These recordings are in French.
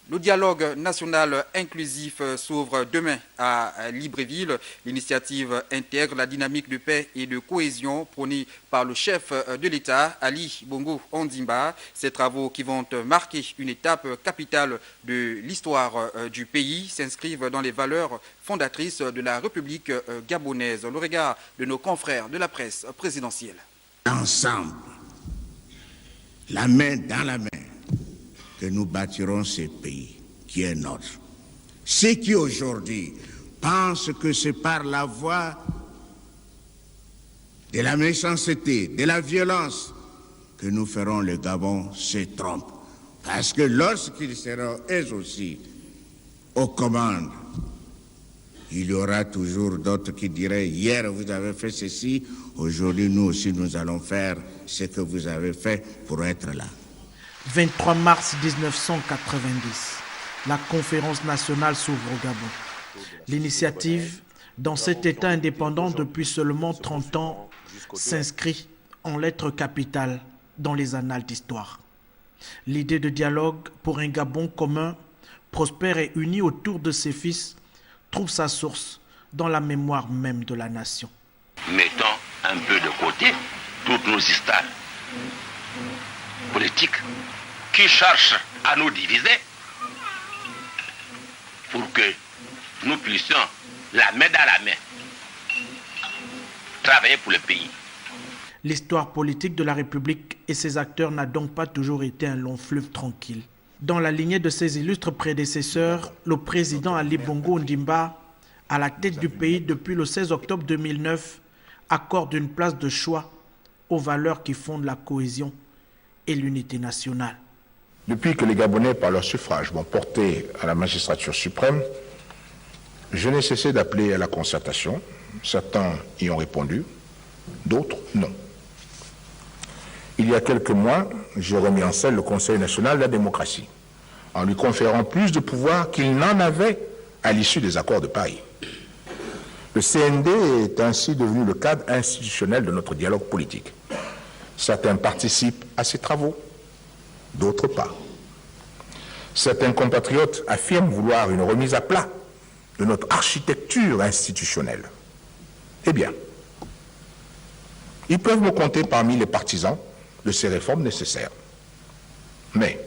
Le dialogue national inclusif s'ouvre demain à Libreville. L'initiative intègre la dynamique de paix et de cohésion prônée par le chef de l'État, Ali Bongo Ondimba. Ces travaux qui vont marquer une étape capitale de l'histoire du pays s'inscrivent dans les valeurs fondatrices de la République gabonaise. Le regard de nos confrères de la presse présidentielle. Ensemble, la main dans la main, que nous bâtirons ce pays qui est notre. Ceux qui aujourd'hui pensent que c'est par la voie de la méchanceté, de la violence, que nous ferons le Gabon se trompent. Parce que lorsqu'ils seront eux aussi aux commandes, il y aura toujours d'autres qui diraient « Hier, vous avez fait ceci, aujourd'hui, nous aussi, nous allons faire ce que vous avez fait pour être là. » 23 mars 1990, la conférence nationale s'ouvre au Gabon. L'initiative, dans cet État indépendant depuis seulement 30 ans, s'inscrit en lettres capitales dans les annales d'histoire. L'idée de dialogue pour un Gabon commun, prospère et uni autour de ses fils, trouve sa source dans la mémoire même de la nation. Mettons un peu de côté toutes nos histoires politiques qui cherchent à nous diviser pour que nous puissions, la main dans la main, travailler pour le pays. L'histoire politique de la République et ses acteurs n'a donc pas toujours été un long fleuve tranquille. Dans la lignée de ses illustres prédécesseurs, le président Ali Bongo Ondimba, à la tête du pays depuis le 16 octobre 2009, accorde une place de choix aux valeurs qui fondent la cohésion et l'unité nationale. Depuis que les Gabonais, par leur suffrage, m'ont porté à la magistrature suprême, je n'ai cessé d'appeler à la concertation. Certains y ont répondu, d'autres non. Il y a quelques mois, j'ai remis en selle le Conseil national de la démocratie, en lui conférant plus de pouvoir qu'il n'en avait à l'issue des accords de Paris. Le CND est ainsi devenu le cadre institutionnel de notre dialogue politique. Certains participent à ces travaux, d'autres pas. Certains compatriotes affirment vouloir une remise à plat de notre architecture institutionnelle. Eh bien, ils peuvent me compter parmi les partisans de ces réformes nécessaires. Mais,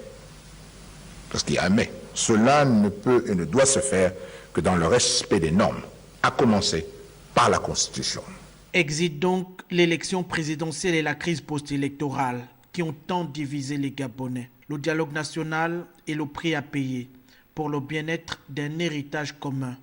parce qu'il y a un mais, cela ne peut et ne doit se faire que dans le respect des normes, à commencer par la Constitution. Exit donc l'élection présidentielle et la crise post-électorale qui ont tant divisé les Gabonais. Le dialogue national est le prix à payer pour le bien-être d'un héritage commun